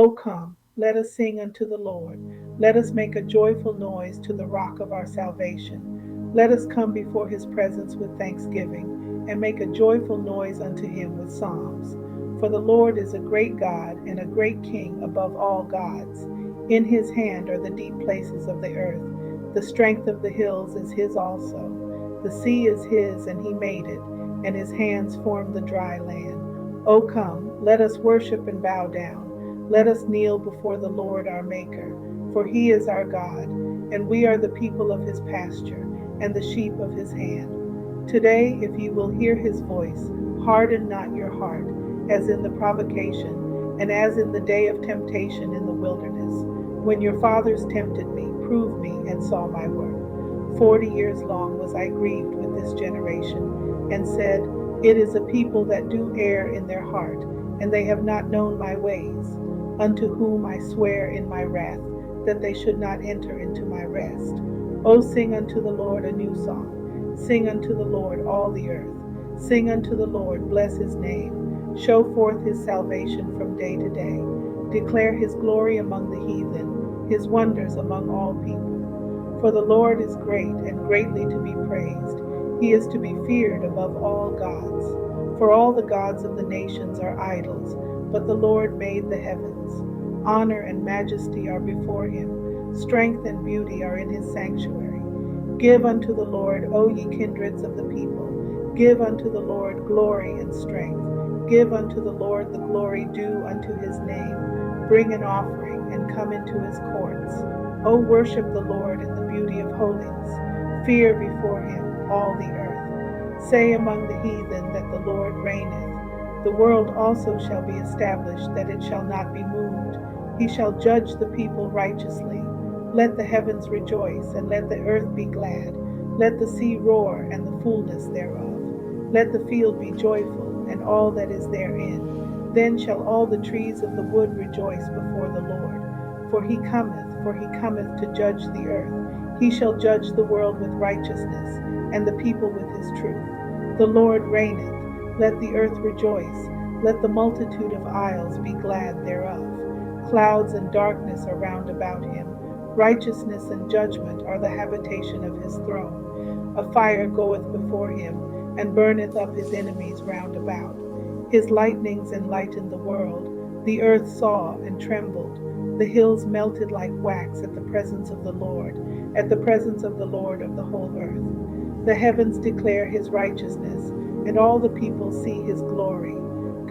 O come, let us sing unto the Lord. Let us make a joyful noise to the rock of our salvation. Let us come before his presence with thanksgiving, and make a joyful noise unto him with psalms. For the Lord is a great God and a great King above all gods. In his hand are the deep places of the earth. The strength of the hills is his also. The sea is his, and he made it, and his hands formed the dry land. O come, let us worship and bow down. Let us kneel before the Lord our Maker, for he is our God, and we are the people of his pasture, and the sheep of his hand. Today, if you will hear his voice, harden not your heart, as in the provocation, and as in the day of temptation in the wilderness, when your fathers tempted me, proved me, and saw my work. 40 years long was I grieved with this generation, and said, it is a people that do err in their heart, and they have not known my ways, unto whom I swear in my wrath, that they should not enter into my rest. O sing unto the Lord a new song. Sing unto the Lord all the earth. Sing unto the Lord, bless his name. Show forth his salvation from day to day. Declare his glory among the heathen, his wonders among all people. For the Lord is great and greatly to be praised. He is to be feared above all gods. For all the gods of the nations are idols, but the Lord made the heavens. Honor and majesty are before him. Strength and beauty are in his sanctuary. Give unto the Lord, O ye kindreds of the people. Give unto the Lord glory and strength. Give unto the Lord the glory due unto his name. Bring an offering and come into his courts. O worship the Lord in the beauty of holiness. Fear before him all the earth. Say among the heathen that the Lord reigneth. The world also shall be established, that it shall not be moved. He shall judge the people righteously. Let the heavens rejoice, and let the earth be glad. Let the sea roar, and the fullness thereof. Let the field be joyful, and all that is therein. Then shall all the trees of the wood rejoice before the Lord. For he cometh to judge the earth. He shall judge the world with righteousness, and the people with his truth. The Lord reigneth. Let the earth rejoice. Let the multitude of isles be glad thereof. Clouds and darkness are round about him. Righteousness and judgment are the habitation of his throne. A fire goeth before him, and burneth up his enemies round about. His lightnings enlightened the world. The earth saw and trembled. The hills melted like wax at the presence of the Lord, at the presence of the Lord of the whole earth. The heavens declare his righteousness, and all the people see his glory.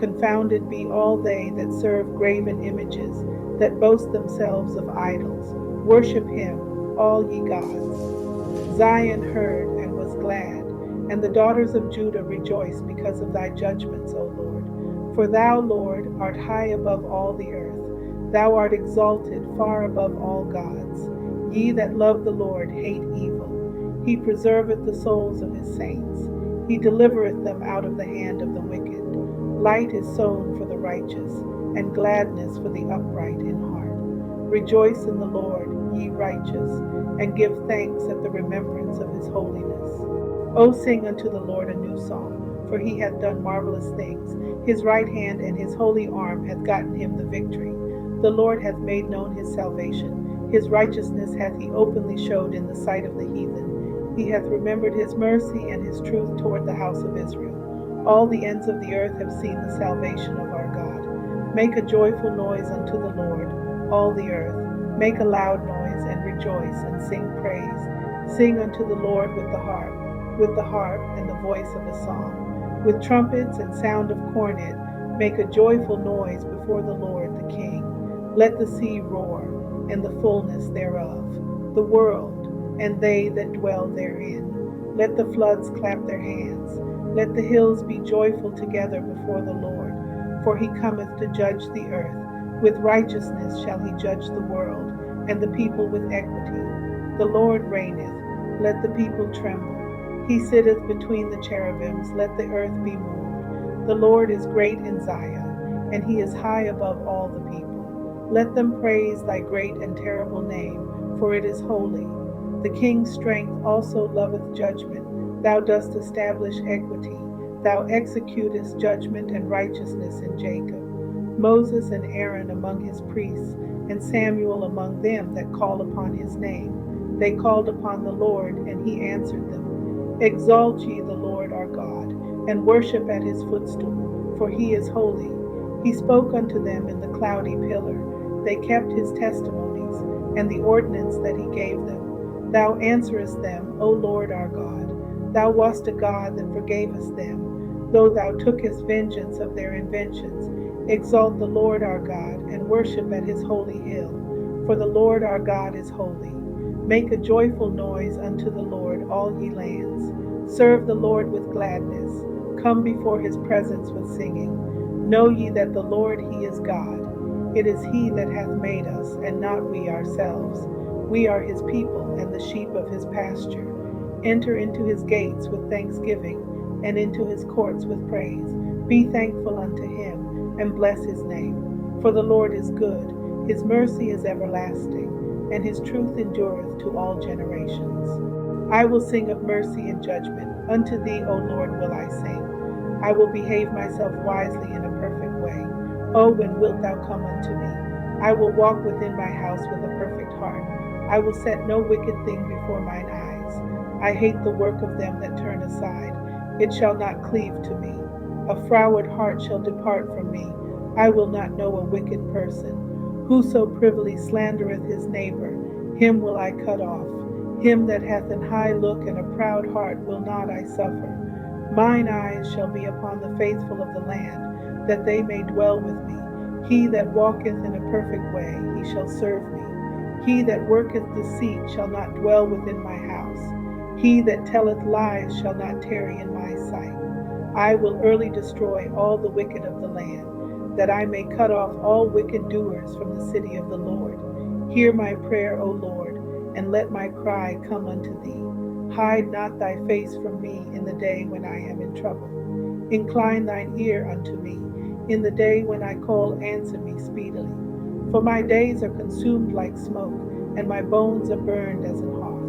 Confounded be all they that serve graven images, that boast themselves of idols. Worship him, all ye gods. Zion heard and was glad, and the daughters of Judah rejoiced because of thy judgments, O Lord. For thou, Lord, art high above all the earth. Thou art exalted far above all gods. Ye that love the Lord hate evil. He preserveth the souls of his saints. He delivereth them out of the hand of the wicked. Light is sown for the righteous, and gladness for the upright in heart. Rejoice in the Lord, ye righteous, and give thanks at the remembrance of his holiness. O sing unto the Lord a new song, for he hath done marvelous things. His right hand and his holy arm hath gotten him the victory. The Lord hath made known his salvation. His righteousness hath he openly showed in the sight of the heathen. He hath remembered his mercy and his truth toward the house of Israel. All the ends of the earth have seen the salvation of our God. Make a joyful noise unto the Lord, all the earth. Make a loud noise, and rejoice, and sing praise. Sing unto the Lord with the harp and the voice of a song. With trumpets and sound of cornet, make a joyful noise before the Lord the King. Let the sea roar, and the fullness thereof, the world, and they that dwell therein. Let the floods clap their hands. Let the hills be joyful together before the Lord, for he cometh to judge the earth. With righteousness shall he judge the world, and the people with equity. The Lord reigneth. Let the people tremble. He sitteth between the cherubims. Let the earth be moved. The Lord is great in Zion, and he is high above all the people. Let them praise thy great and terrible name, for it is holy. The king's strength also loveth judgment. Thou dost establish equity. Thou executest judgment and righteousness in Jacob. Moses and Aaron among his priests, and Samuel among them that call upon his name. They called upon the Lord, and he answered them. Exalt ye the Lord our God, and worship at his footstool, for he is holy. He spoke unto them in the cloudy pillar. They kept his testimonies, and the ordinance that he gave them. Thou answerest them, O Lord our God. Thou wast a God that forgavest them, though thou tookest vengeance of their inventions. Exalt the Lord our God, and worship at his holy hill, for the Lord our God is holy. Make a joyful noise unto the Lord, all ye lands. Serve the Lord with gladness. Come before his presence with singing. Know ye that the Lord he is God. It is he that hath made us, and not we ourselves. We are his people, and the sheep of his pasture. Enter into his gates with thanksgiving, and into his courts with praise. Be thankful unto him, and bless his name. For the Lord is good, his mercy is everlasting, and his truth endureth to all generations. I will sing of mercy and judgment. Unto thee, O Lord, will I sing. I will behave myself wisely in a perfect way. O when wilt thou come unto me? I will walk within my house with a perfect heart. I will set no wicked thing before mine eyes. I hate the work of them that turn aside. It shall not cleave to me. A froward heart shall depart from me. I will not know a wicked person. Whoso privily slandereth his neighbor, him will I cut off. Him that hath an high look and a proud heart will not I suffer. Mine eyes shall be upon the faithful of the land, that they may dwell with me. He that walketh in a perfect way, he shall serve me. He that worketh deceit shall not dwell within my house. He that telleth lies shall not tarry in my sight. I will early destroy all the wicked of the land, that I may cut off all wicked doers from the city of the Lord. Hear my prayer, O Lord, and let my cry come unto thee. Hide not thy face from me in the day when I am in trouble. Incline thine ear unto me. In the day when I call, answer me speedily. For my days are consumed like smoke, and my bones are burned as an hearth.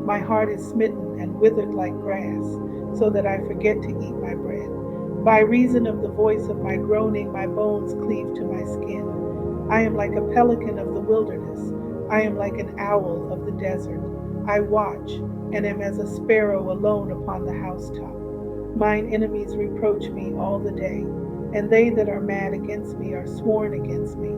My heart is smitten and withered like grass, so that I forget to eat my bread. By reason of the voice of my groaning, my bones cleave to my skin. I am like a pelican of the wilderness. I am like an owl of the desert. I watch, and am as a sparrow alone upon the housetop. Mine enemies reproach me all the day, and they that are mad against me are sworn against me.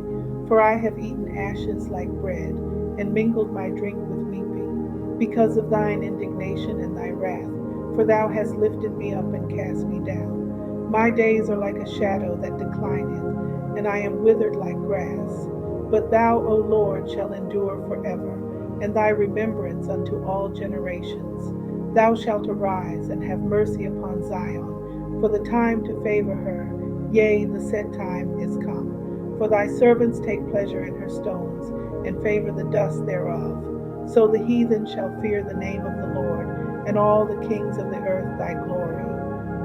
For I have eaten ashes like bread, and mingled my drink with weeping, because of thine indignation and thy wrath. For thou hast lifted me up and cast me down. My days are like a shadow that declineth, and I am withered like grass. But thou, O Lord, shalt endure forever, and thy remembrance unto all generations. Thou shalt arise and have mercy upon Zion, for the time to favor her, yea, the set time is come. For thy servants take pleasure in her stones, and favor the dust thereof. So the heathen shall fear the name of the Lord, and all the kings of the earth thy glory.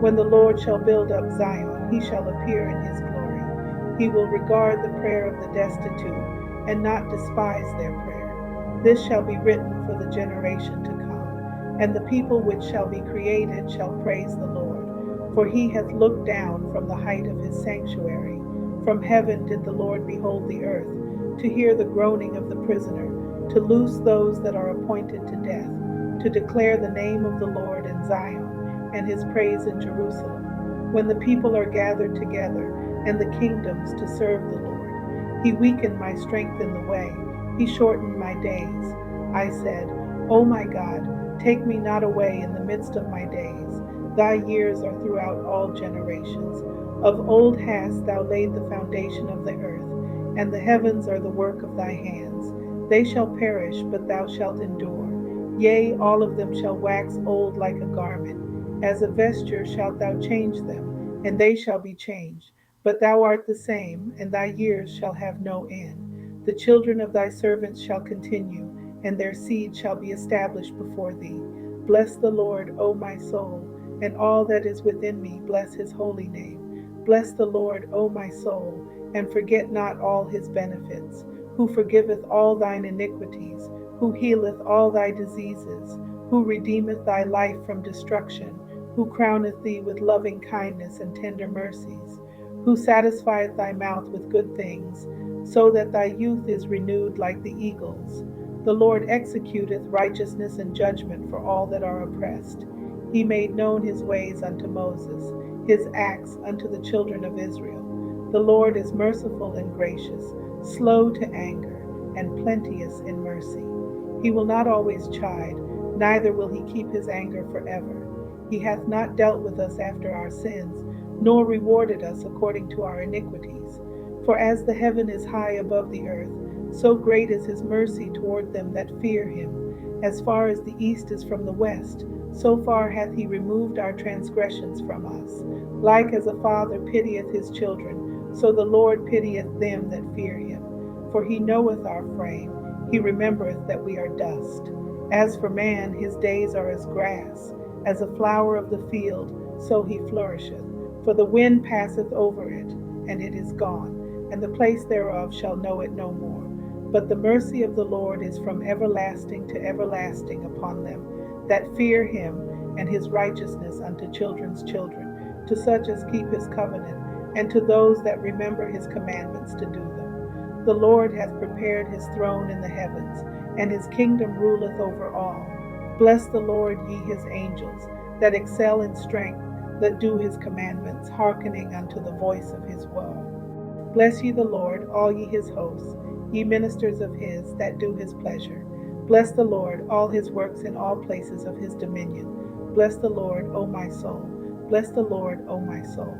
When the Lord shall build up Zion, he shall appear in his glory. He will regard the prayer of the destitute, and not despise their prayer. This shall be written for the generation to come, and the people which shall be created shall praise the Lord. For he hath looked down from the height of his sanctuary. From heaven did the Lord behold the earth, to hear the groaning of the prisoner, to loose those that are appointed to death, to declare the name of the Lord in Zion, and his praise in Jerusalem. When the people are gathered together, and the kingdoms to serve the Lord. He weakened my strength in the way. He shortened my days. I said, O my God, take me not away in the midst of my days. Thy years are throughout all generations. Of old hast thou laid the foundation of the earth, and the heavens are the work of thy hands. They shall perish, but thou shalt endure. Yea, all of them shall wax old like a garment. As a vesture shalt thou change them, and they shall be changed. But thou art the same, and thy years shall have no end. The children of thy servants shall continue, and their seed shall be established before thee. Bless the Lord, O my soul, and all that is within me, bless his holy name. Bless the Lord, O my soul, and forget not all his benefits, who forgiveth all thine iniquities, who healeth all thy diseases, who redeemeth thy life from destruction, who crowneth thee with loving kindness and tender mercies, who satisfieth thy mouth with good things, so that thy youth is renewed like the eagles. The Lord executeth righteousness and judgment for all that are oppressed. He made known his ways unto Moses, his acts unto the children of Israel. The Lord is merciful and gracious, slow to anger, and plenteous in mercy. He will not always chide, neither will he keep his anger forever. He hath not dealt with us after our sins, nor rewarded us according to our iniquities. For as the heaven is high above the earth, so great is his mercy toward them that fear him. As far as the east is from the west, so far hath he removed our transgressions from us. Like as a father pitieth his children, so the Lord pitieth them that fear him. For he knoweth our frame, he remembereth that we are dust. As for man, his days are as grass, as a flower of the field, so he flourisheth. For the wind passeth over it, and it is gone, and the place thereof shall know it no more. But the mercy of the Lord is from everlasting to everlasting upon them that fear him, and his righteousness unto children's children, to such as keep his covenant, and to those that remember his commandments to do them. The Lord hath prepared his throne in the heavens, and his kingdom ruleth over all. Bless the Lord, ye his angels, that excel in strength, that do his commandments, hearkening unto the voice of his woe. Bless ye the Lord, all ye his hosts, ye ministers of his, that do his pleasure. Bless the Lord, all his works in all places of his dominion. Bless the Lord, O my soul. Bless the Lord, O my soul.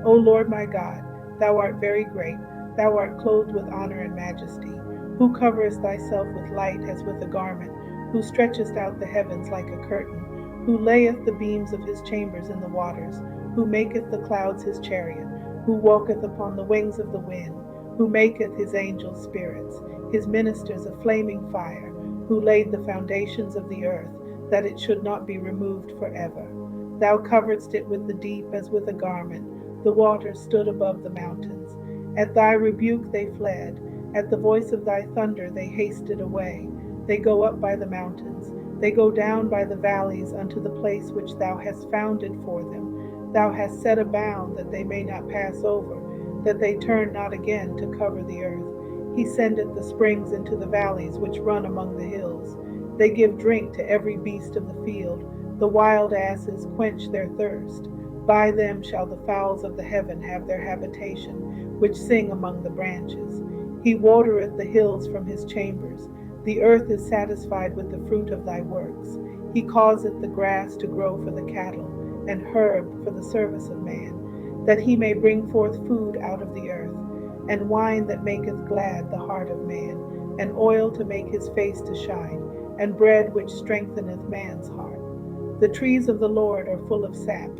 O Lord my God, thou art very great, thou art clothed with honor and majesty, who coverest thyself with light as with a garment, who stretchest out the heavens like a curtain, who layeth the beams of his chambers in the waters, who maketh the clouds his chariot, who walketh upon the wings of the wind, who maketh his angels spirits, his ministers a flaming fire, who laid the foundations of the earth, that it should not be removed forever. Thou coveredst it with the deep as with a garment, the waters stood above the mountains. At thy rebuke they fled, at the voice of thy thunder they hasted away. They go up by the mountains, they go down by the valleys unto the place which thou hast founded for them. Thou hast set a bound that they may not pass over, that they turn not again to cover the earth. He sendeth the springs into the valleys which run among the hills. They give drink to every beast of the field. The wild asses quench their thirst. By them shall the fowls of the heaven have their habitation, which sing among the branches. He watereth the hills from his chambers. The earth is satisfied with the fruit of thy works. He causeth the grass to grow for the cattle, and herb for the service of man, that he may bring forth food out of the earth, and wine that maketh glad the heart of man, and oil to make his face to shine, and bread which strengtheneth man's heart. The trees of the Lord are full of sap,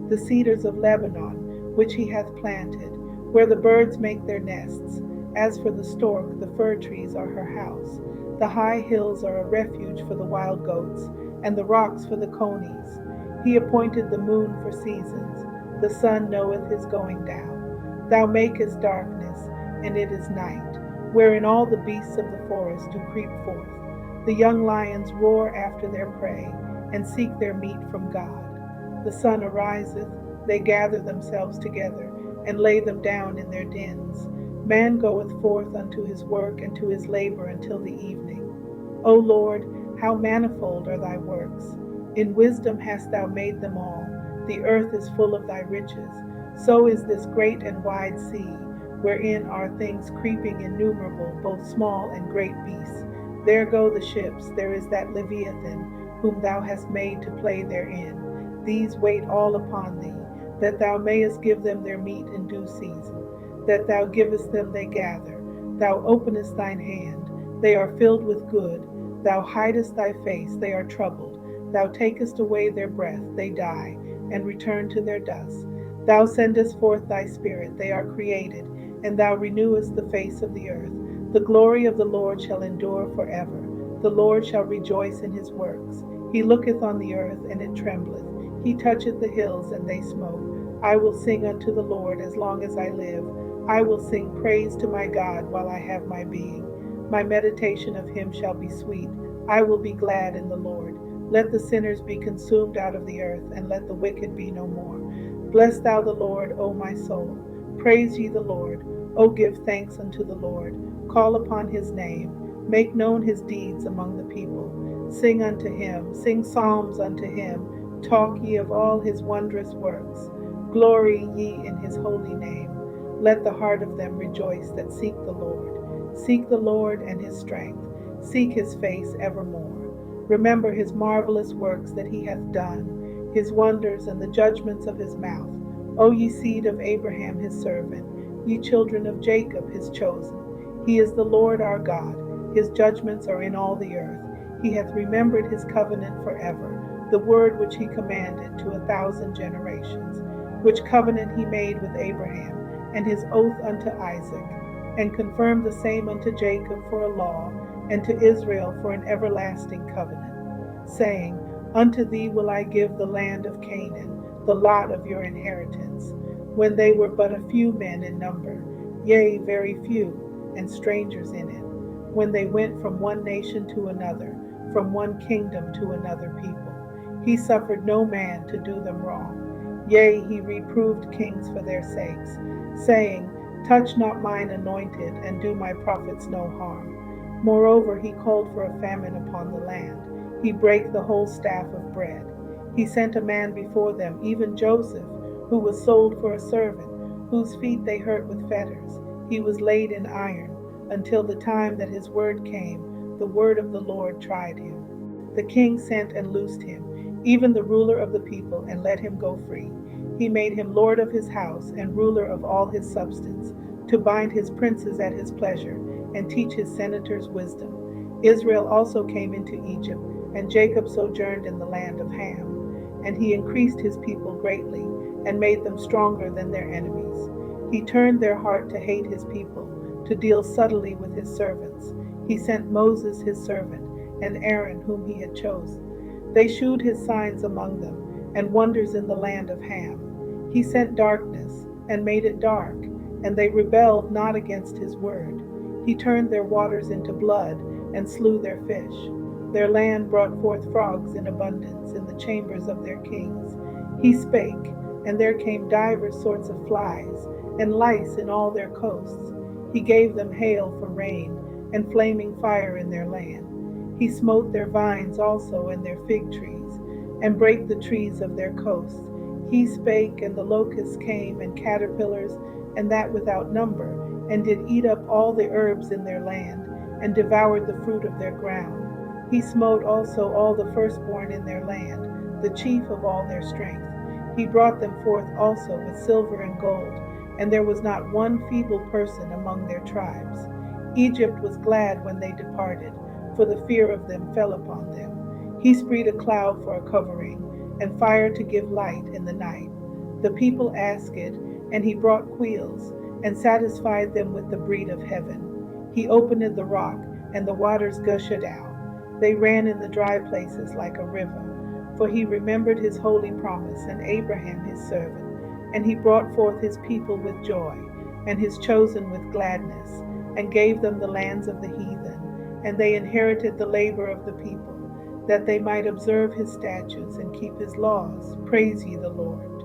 the cedars of Lebanon, which he hath planted, where the birds make their nests. As for the stork, the fir trees are her house. The high hills are a refuge for the wild goats, and the rocks for the conies. He appointed the moon for seasons. The sun knoweth his going down. Thou makest darkness, and it is night, wherein all the beasts of the forest do creep forth. The young lions roar after their prey, and seek their meat from God. The sun ariseth, they gather themselves together, and lay them down in their dens. Man goeth forth unto his work and to his labor until the evening. O Lord, how manifold are thy works! In wisdom hast thou made them all. The earth is full of thy riches. So is this great and wide sea, wherein are things creeping innumerable, both small and great beasts. There go the ships, there is that Leviathan, whom thou hast made to play therein. These wait all upon thee, that thou mayest give them their meat in due season. That thou givest them they gather. Thou openest thine hand, they are filled with good. Thou hidest thy face, they are troubled. Thou takest away their breath, they die, and return to their dust. Thou sendest forth thy spirit, they are created, and thou renewest the face of the earth. The glory of the Lord shall endure forever. The Lord shall rejoice in his works. He looketh on the earth, and it trembleth. He toucheth the hills, and they smoke. I will sing unto the Lord as long as I live. I will sing praise to my God while I have my being. My meditation of him shall be sweet. I will be glad in the Lord. Let the sinners be consumed out of the earth, and let the wicked be no more. Bless thou the Lord, O my soul. Praise ye the Lord. O give thanks unto the Lord. Call upon his name. Make known his deeds among the people. Sing unto him. Sing psalms unto him. Talk ye of all his wondrous works. Glory ye in his holy name. Let the heart of them rejoice that seek the Lord. Seek the Lord and his strength. Seek his face evermore. Remember his marvelous works that he hath done, his wonders and the judgments of his mouth. O ye seed of Abraham his servant, ye children of Jacob his chosen. He is the Lord our God. His judgments are in all the earth. He hath remembered his covenant forever, the word which he commanded to 1,000 generations, which covenant he made with Abraham, and his oath unto Isaac, and confirmed the same unto Jacob for a law, and to Israel for an everlasting covenant, saying, Unto thee will I give the land of Canaan, the lot of your inheritance, when they were but a few men in number, yea, very few, and strangers in it, when they went from one nation to another, from one kingdom to another people. He suffered no man to do them wrong. Yea, he reproved kings for their sakes, saying, Touch not mine anointed, and do my prophets no harm. Moreover, he called for a famine upon the land. He brake the whole staff of bread. He sent a man before them, even Joseph, who was sold for a servant, whose feet they hurt with fetters. He was laid in iron, until the time that his word came. The word of the Lord tried him. The king sent and loosed him, even the ruler of the people, and let him go free. He made him lord of his house, and ruler of all his substance, to bind his princes at his pleasure, and teach his senators wisdom. Israel also came into Egypt, and Jacob sojourned in the land of Ham. And he increased his people greatly, and made them stronger than their enemies. He turned their heart to hate his people, to deal subtly with his servants. He sent Moses his servant, and Aaron whom he had chosen. They shewed his signs among them, and wonders in the land of Ham. He sent darkness, and made it dark, and they rebelled not against his word. He turned their waters into blood, and slew their fish. Their land brought forth frogs in abundance in the chambers of their kings. He spake, and there came divers sorts of flies, and lice in all their coasts. He gave them hail for rain, and flaming fire in their land. He smote their vines also and their fig trees, and brake the trees of their coasts. He spake, and the locusts came, and caterpillars, and that without number, and did eat up all the herbs in their land, and devoured the fruit of their ground. He smote also all the firstborn in their land, the chief of all their strength. He brought them forth also with silver and gold, and there was not one feeble person among their tribes. Egypt was glad when they departed, for the fear of them fell upon them. He spread a cloud for a covering, and fire to give light in the night. The people asked it, and he brought quails, and satisfied them with the bread of heaven. He opened the rock, and the waters gushed out. They ran in the dry places like a river. For he remembered his holy promise, and Abraham his servant. And he brought forth his people with joy, and his chosen with gladness, and gave them the lands of the heathen. And they inherited the labor of the people, that they might observe his statutes and keep his laws. Praise ye the Lord.